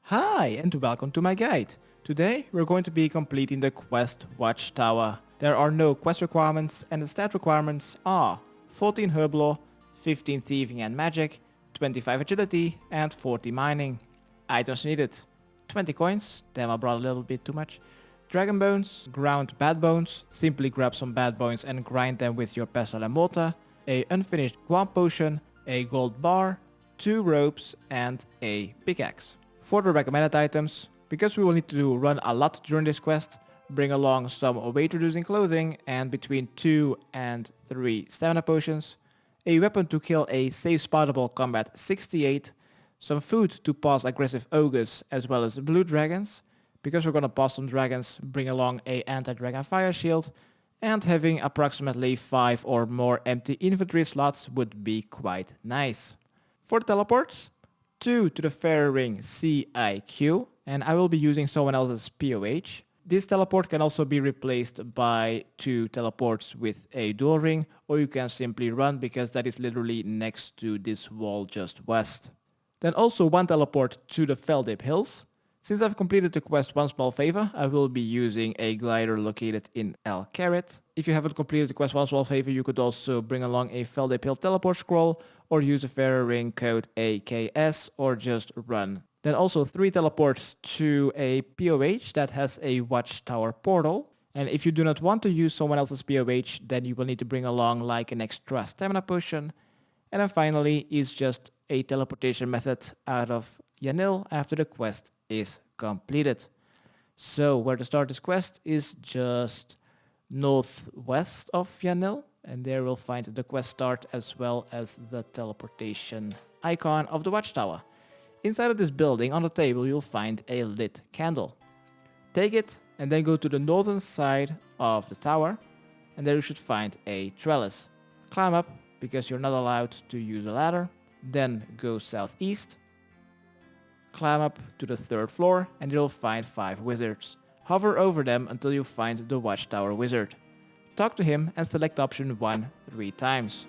Hi and welcome to my guide. Today we're going to be completing the quest Watchtower. There are no quest requirements and the stat requirements are 14 herb lore, 15 thieving and magic, 25 agility and 40 mining. Items needed: 20 coins, damn I brought a little bit too much, dragon bones, ground bad bones, simply grab some bad bones and grind them with your pestle and mortar, a unfinished guam potion, a gold bar, 2 ropes and a pickaxe. For the recommended items, because we will need to run a lot during this quest, bring along some weight reducing clothing and between 2 and 3 stamina potions, a weapon to kill a safespottable combat 68, some food to pass aggressive ogres as well as blue dragons. Because we're gonna pass some dragons, bring along a anti-dragonfire shield, and having approximately 5 or more empty inventory slots would be quite nice. For the teleports, 2 to the fairy ring CIQ, and I will be using someone else's POH. This teleport can also be replaced by 2 teleports with a duel ring, or you can simply run because that is literally next to this wall just west. Then also 1 teleport to the Feldip Hills. Since I've completed the quest One Small Favor, I will be using a glider located in El Carrot. If you haven't completed the quest One Small Favor, you could also bring along a Feldip Hill teleport scroll, or use a fairy ring code AKS, or just run. Then also 3 teleports to a POH that has a Watchtower portal. And if you do not want to use someone else's POH, then you will need to bring along like an extra stamina potion. And then finally is just a teleportation method out of Yanil after the quest is completed. So where to start this quest is just northwest of Yanil, and there we'll find the quest start as well as the teleportation icon of the Watchtower. Inside of this building on the table you'll find a lit candle. Take it and then go to the northern side of the tower, and there you should find a trellis. Climb up because you're not allowed to use a ladder, then go southeast. Climb up to the 3rd floor and you'll find 5 wizards. Hover over them until you find the Watchtower wizard. Talk to him and select option 1 3 times.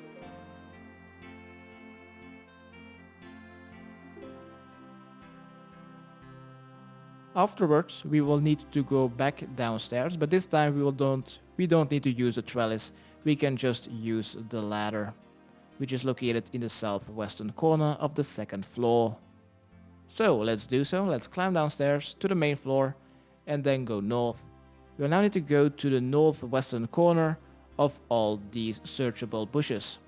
Afterwards we will need to go back downstairs, but this time we don't need to use a trellis, we can just use the ladder, which is located in the southwestern corner of the 2nd floor. So let's do so. Let's climb downstairs to the main floor and then go north. We will now need to go to the northwestern corner of all these searchable bushes.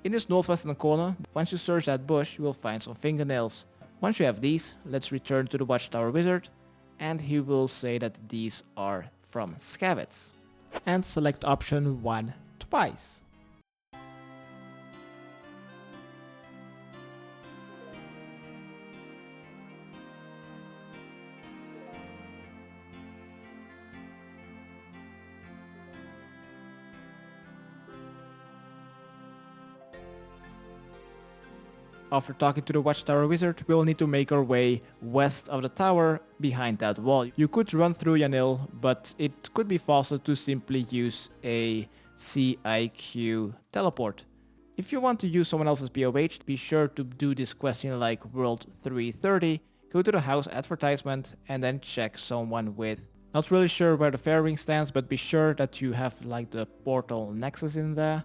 In this northwestern corner, once you search that bush, you will find some fingernails. Once you have these, let's return to the Watchtower wizard and he will say that these are from Skavid. And select option 1 twice. After talking to the Watchtower wizard, we will need to make our way west of the tower behind that wall. You could run through Yanil, but it could be faster to simply use a CIQ teleport. If you want to use someone else's POH, be sure to do this quest in like World 330, go to the house advertisement and then check someone with. Not really sure where the fairy ring stands, but be sure that you have like the portal nexus in there.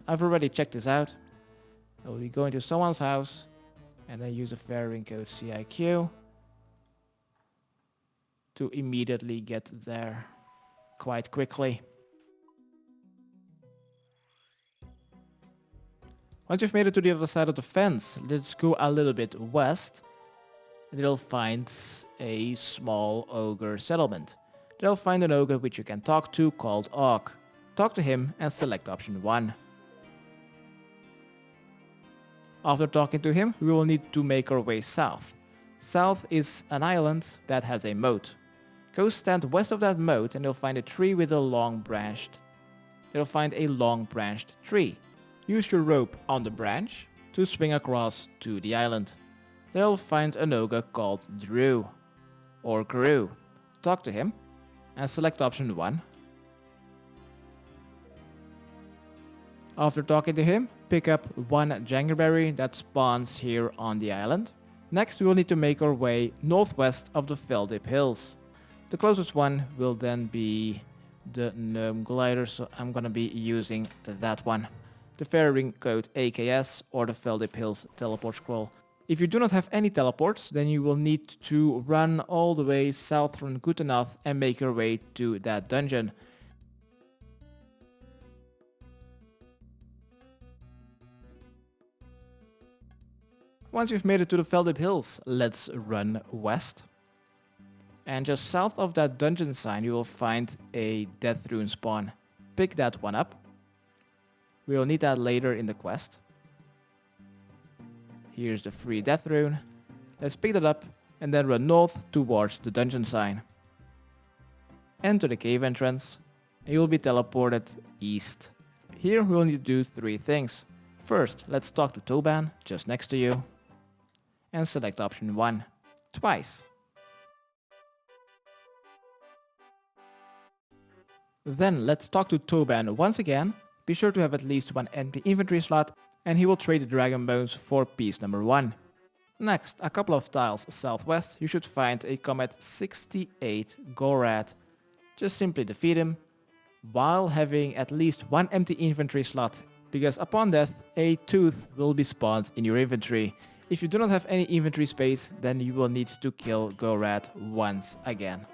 I've already checked this out. I will be going to someone's house and then use a fairy ring code CIQ to immediately get there quite quickly. Once you've made it to the other side of the fence, let's go a little bit west and you'll find a small ogre settlement. You'll find an ogre which you can talk to called Og. Talk to him and select option 1. After talking to him, we will need to make our way south. South is an island that has a moat. Go stand west of that moat and you'll find a tree with a long branched. You'll find a long branched tree. Use your rope on the branch to swing across to the island. There you'll find an ogre called Drew or Gru. Talk to him and select option 1. After talking to him, pick up one Jangerberry that spawns here on the island. Next we will need to make our way northwest of the Feldip Hills. The closest one will then be the gnome glider, so I'm gonna be using that one. The fairing code AKS or the Feldip Hills teleport scroll. If you do not have any teleports, then you will need to run all the way south from Gutenath and make your way to that dungeon. Once you've made it to the Feldip Hills, let's run west. And just south of that dungeon sign you will find a death rune spawn. Pick that one up. We will need that later in the quest. Here's the free death rune. Let's pick that up and then run north towards the dungeon sign. Enter the cave entrance and you will be teleported east. Here we will need to do 3 things. First, let's talk to Toban just next to you and select option 1 twice. Then let's talk to Toban once again. Be sure to have at least 1 empty inventory slot and he will trade the dragon bones for piece number 1. Next, a couple of tiles southwest, you should find a Comet 68 Gorad. Just simply defeat him while having at least 1 empty inventory slot, because upon death a tooth will be spawned in your inventory. If you do not have any inventory space, then you will need to kill Gorad once again.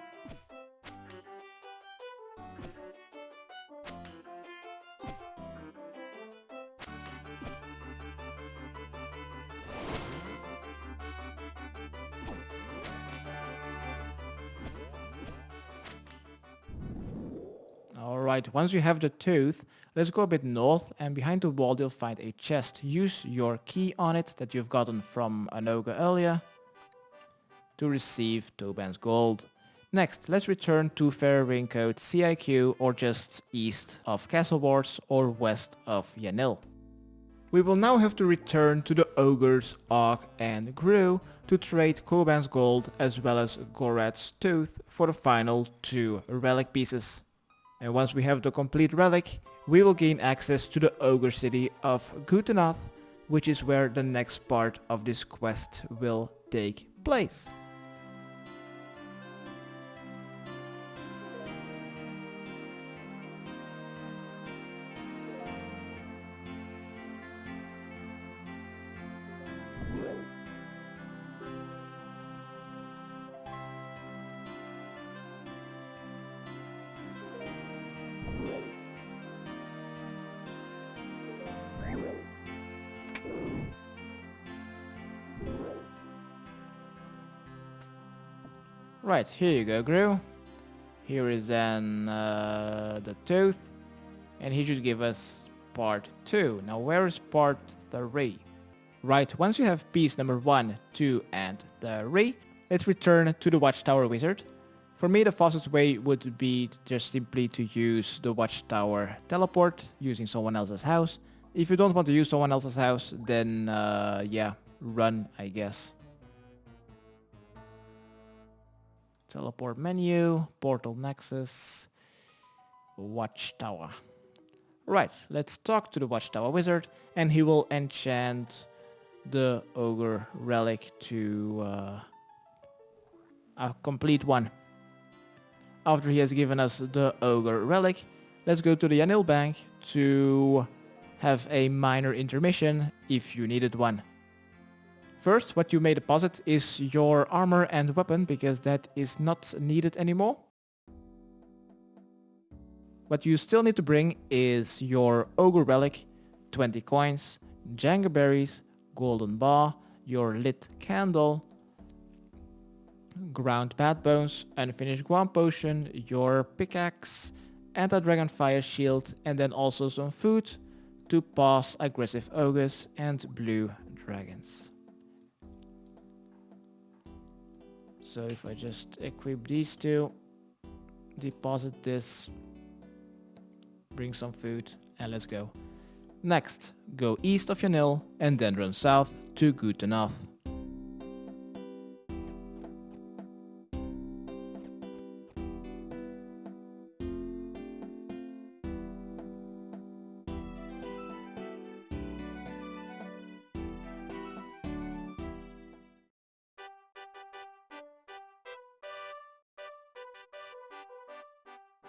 Alright, once you have the tooth, let's go a bit north and behind the wall you'll find a chest. Use your key on it that you've gotten from an ogre earlier to receive Toban's gold. Next, let's return to fairing code CIQ or just east of Castle Wars or west of Yanil. We will now have to return to the ogres Og and Gru to trade Toban's gold as well as Gorad's tooth for the final 2 relic pieces. And once we have the complete relic, we will gain access to the ogre city of Gutenath, which is where the next part of this quest will take place. Right, here you go, Gru. Here is then the tooth, and he should give us part 2. Now where is part 3? Right, once you have piece number 1, 2 and 3, let's return to the Watchtower wizard. For me the fastest way would be just simply to use the Watchtower teleport using someone else's house. If you don't want to use someone else's house, then yeah, run I guess. Teleport menu, portal nexus, Watchtower. Right, let's talk to the Watchtower wizard and he will enchant the ogre relic to a complete one. After he has given us the ogre relic, let's go to the Yanil bank to have a minor intermission if you needed one. First, what you may deposit is your armor and weapon, because that is not needed anymore. What you still need to bring is your ogre relic, 20 coins, Jenga berries, golden bar, your lit candle, ground bad bones, unfinished guam potion, your pickaxe, anti-dragonfire shield, and then also some food to pass aggressive ogres and blue dragons. So if I just equip these 2, deposit this, bring some food, and let's go. Next, go east of Yanil and then run south to Gutenath.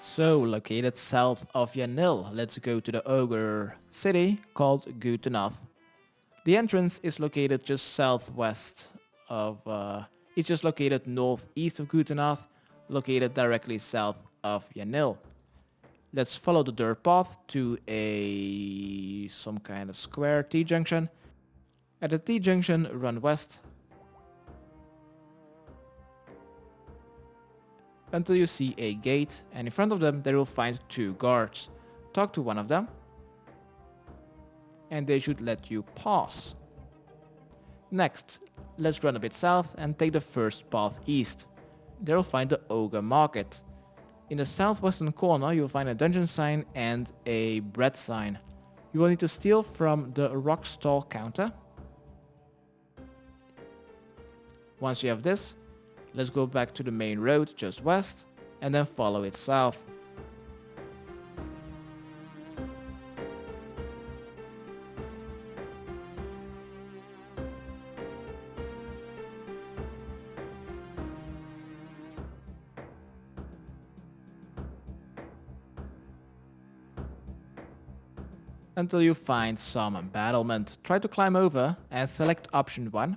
So, located south of Yanil, let's go to the ogre city called Gutenath. The entrance is located just southwest of, it's just located northeast of Gutenath, located directly south of Yanil. Let's follow the dirt path to some kind of square T-junction. At the T-junction, run west until you see a gate, and in front of them there will find 2 guards. Talk to one of them and they should let you pass. Next, let's run a bit south and take the first path east. There you'll find the ogre market. In the southwestern corner you'll find a dungeon sign and a bread sign. You will need to steal from the rock stall counter. Once you have this, let's go back to the main road just west and then follow it south. Until you find some embattlement. Try to climb over and select option 1.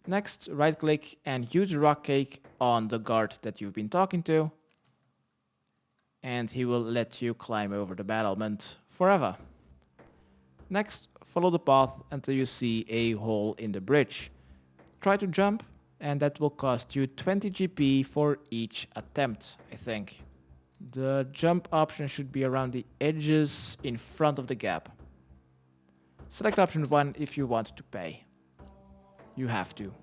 Next, right click and use the rock cake on the guard that you've been talking to, and he will let you climb over the battlement forever. Next, follow the path until you see a hole in the bridge. Try to jump, and that will cost you 20 GP for each attempt, I think. The jump option should be around the edges in front of the gap. Select option 1 if you want to pay. You have to.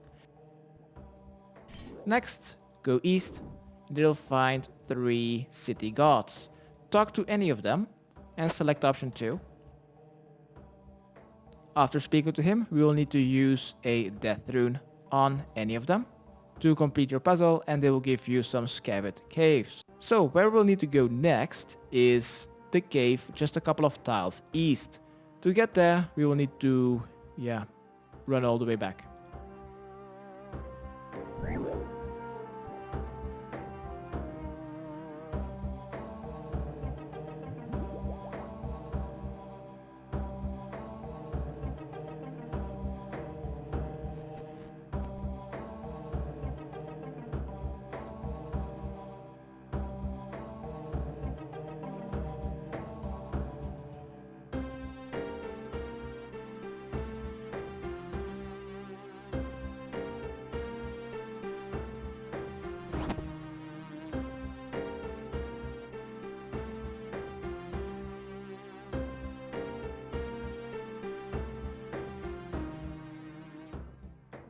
Next, go east and you'll find 3 city guards. Talk to any of them and select option 2. After speaking to him, we will need to use a death rune on any of them to complete your puzzle, and they will give you some Skavid caves. So where we'll need to go next is the cave just a couple of tiles east. To get there we will need to, run all the way back.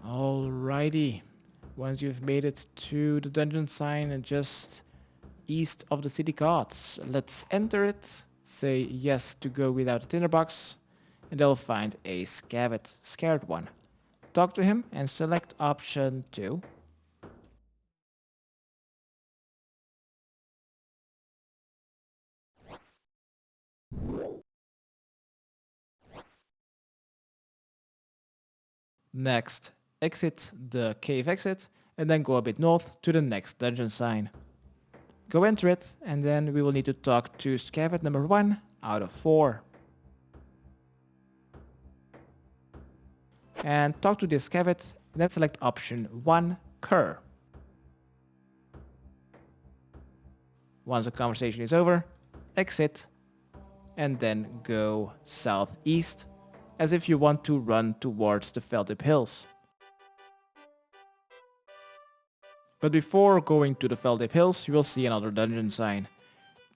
Alrighty, once you've made it to the dungeon sign and just east of the city cards, let's enter it, say yes to go without a tinderbox, and they'll find a Skavid, scared one. Talk to him and select option 2. Next, exit the cave exit and then go a bit north to the next dungeon sign. Go enter it and then we will need to talk to Skavid number 1 out of 4. And talk to this Skavid and then select option 1, Cur. Once the conversation is over, exit and then go southeast as if you want to run towards the Feldip Hills. But before going to the Feldip Hills, you will see another dungeon sign.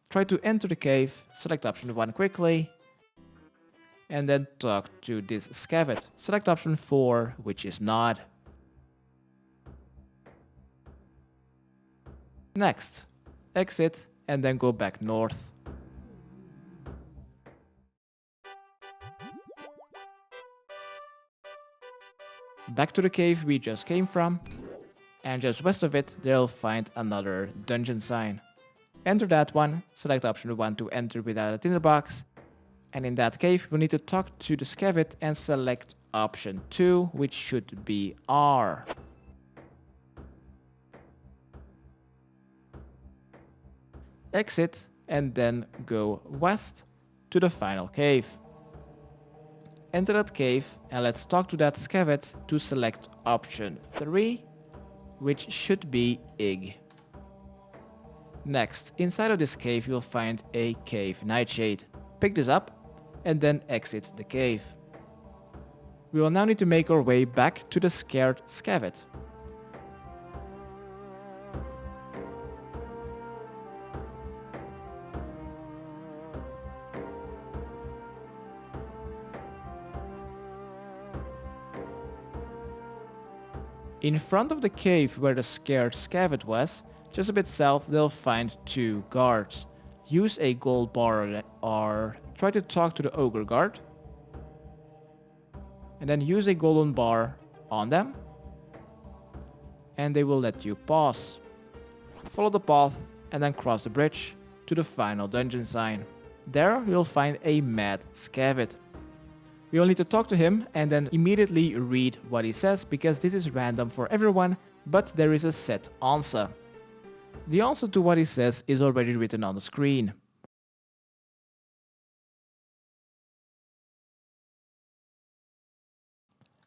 Try to enter the cave, select option 1 quickly, and then talk to this Skavid. Select option 4, which is not. Next, exit and then go back north. Back to the cave we just came from, and just west of it they'll find another dungeon sign. Enter that one, select option 1 to enter without a tinderbox, and in that cave we need to talk to the Skavid and select option 2, which should be R. exit and then go west to the final cave. Enter that cave and let's talk to that Skavid to select option 3, which should be Ig. Next, inside of this cave you'll find a cave nightshade. Pick this up and then exit the cave. We will now need to make our way back to the scared Skavid. In front of the cave where the scared Skavid was, just a bit south, they'll find 2 guards. Use a gold bar or try to talk to the ogre guard. And then use a golden bar on them. And they will let you pass. Follow the path and then cross the bridge to the final dungeon sign. There you'll find a mad Skavid. We will need to talk to him and then immediately read what he says because this is random for everyone, but there is a set answer. The answer to what he says is already written on the screen.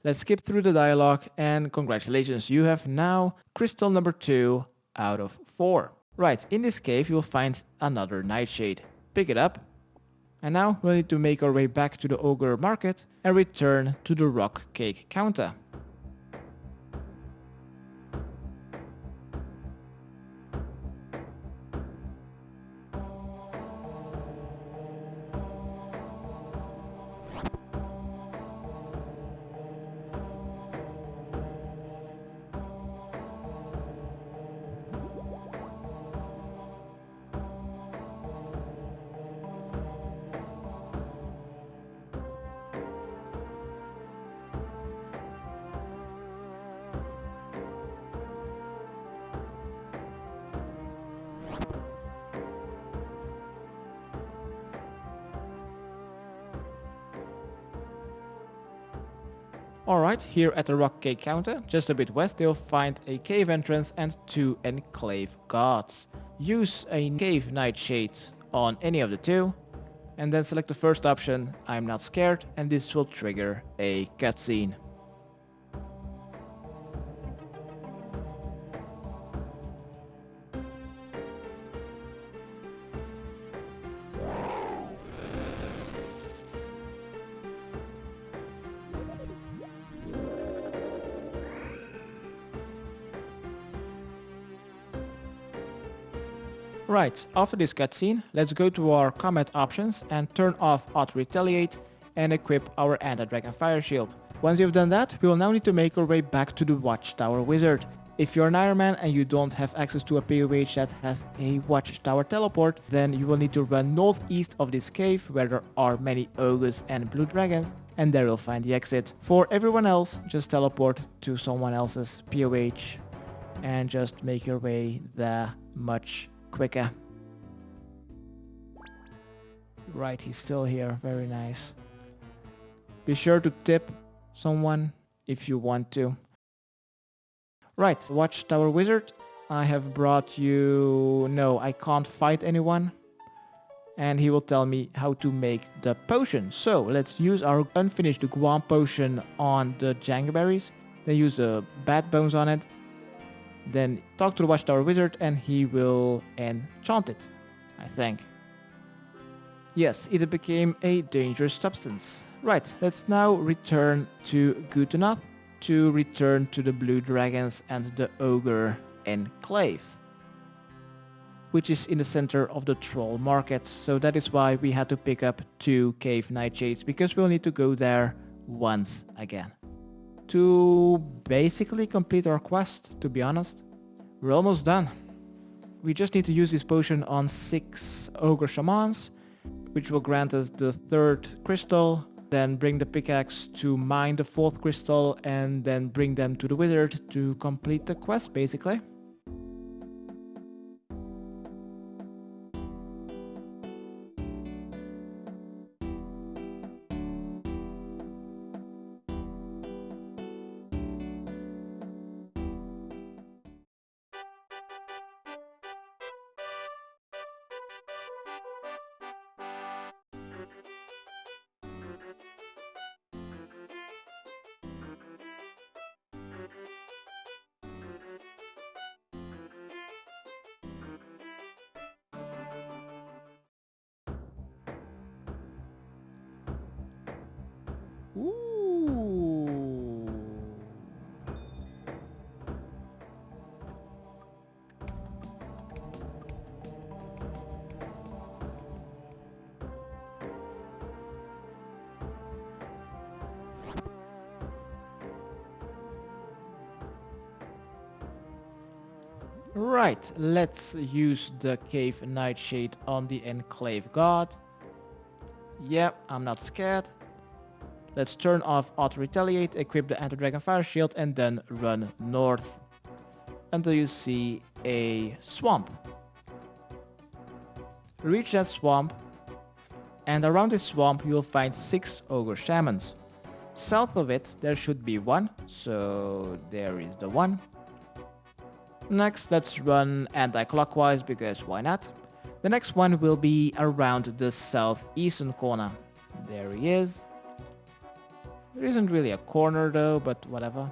Let's skip through the dialogue and congratulations, you have now crystal number 2 out of 4. Right, in this cave you'll find another nightshade. Pick it up. And now we'll need to make our way back to the ogre market and return to the rock cake counter. Alright, here at the rock cake counter, just a bit west, they'll find a cave entrance and 2 enclave guards. Use a cave nightshade on any of the 2, and then select the first option, I'm not scared, and this will trigger a cutscene. Right, after this cutscene, let's go to our combat options and turn off auto retaliate and equip our anti-dragonfire shield. Once you've done that, we will now need to make our way back to the Watchtower wizard. If you're an Ironman and you don't have access to a POH that has a Watchtower teleport, then you will need to run northeast of this cave where there are many ogres and blue dragons, and there you'll find the exit. For everyone else, just teleport to someone else's POH and just make your way there much quicker. Right, he's still here, very nice. Be sure to tip someone if you want to. Right, Watchtower Wizard, I have brought you... No, I can't fight anyone. And he will tell me how to make the potion. So, let's use our unfinished guam potion on the jangberries. Then use the bat bones on it. Then talk to the Watchtower Wizard and he will enchant it, I think. Yes, it became a dangerous substance. Right, let's now return to Gutenath to return to the blue dragons and the ogre enclave, which is in the center of the troll market. So that is why we had to pick up 2 cave nightshades, because we'll need to go there once again. To basically complete our quest, to be honest. We're almost done. We just need to use this potion on 6 ogre shamans, which will grant us the 3rd crystal, then bring the pickaxe to mine the 4th crystal, and then bring them to the wizard to complete the quest basically. Ooh. Right, let's use the cave nightshade on the enclave guard. Yep, I'm not scared. Let's turn off auto retaliate, equip the anti-dragonfire shield, and then run north until you see a swamp. Reach that swamp, and around this swamp you'll find 6 ogre shamans. South of it there should be 1, so there is the 1. Next, let's run anti-clockwise, because why not? The next one will be around the southeastern corner. There he is. There isn't really a corner though, but whatever.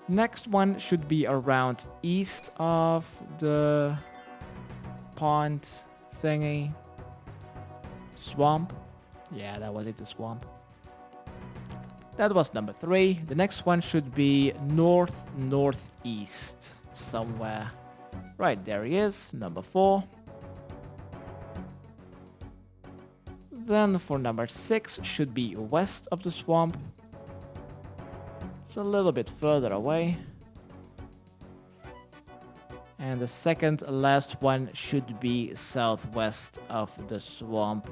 Next one should be around east of the pond thingy. Swamp. Yeah, that was it, the swamp. That was number 3. The next one should be northeast somewhere. Right, there he is, number 4. Then for number 6 should be west of the swamp. It's a little bit further away. And the second last one should be southwest of the swamp.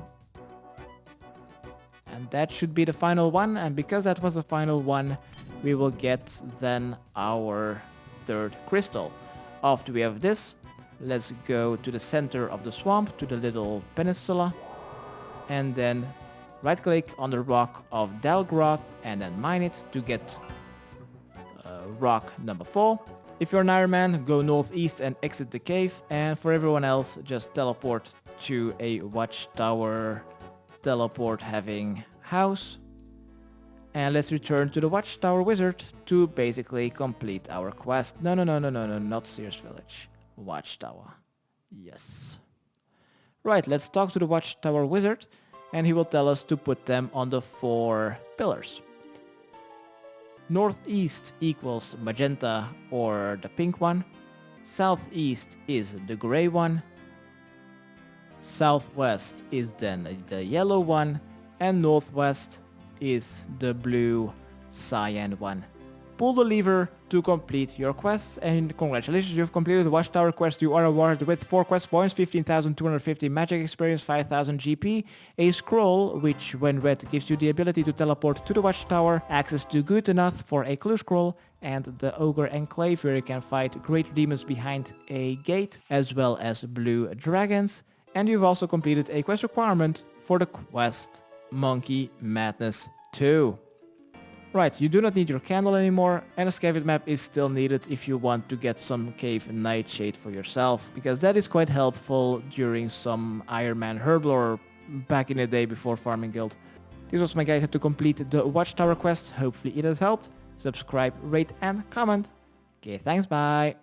And that should be the final one, and because that was the final one, we will get then our 3rd crystal. After we have this, let's go to the center of the swamp, to the little peninsula, and then right click on the rock of Dalgroth and then mine it to get rock number 4. If you're an Ironman, go northeast and exit the cave, and for everyone else, just teleport to a Watchtower teleport having house, and let's return to the Watchtower wizard to basically complete our quest. No, not Sears Village. Watchtower. Yes. Right, let's talk to the Watchtower wizard, and he will tell us to put them on the 4 pillars. Northeast equals magenta or the pink one. Southeast is the gray one. Southwest is then the yellow one, and northwest is the blue cyan one. Pull the lever to complete your quests, and congratulations, you've completed the Watchtower quest. You are awarded with 4 quest points, 15,250 magic experience, 5,000 GP, a scroll which when read gives you the ability to teleport to the Watchtower, access to Good Enough for a clue scroll, and the Ogre Enclave where you can fight great demons behind a gate, as well as blue dragons. And you've also completed a quest requirement for the quest Monkey Madness 2. Right, you do not need your candle anymore, and a Skavid map is still needed if you want to get some cave nightshade for yourself, because that is quite helpful during some Ironman Herbal or back in the day before Farming Guild. This was my guide to complete the Watchtower quest. Hopefully it has helped. Subscribe, rate and comment. Okay, thanks, bye.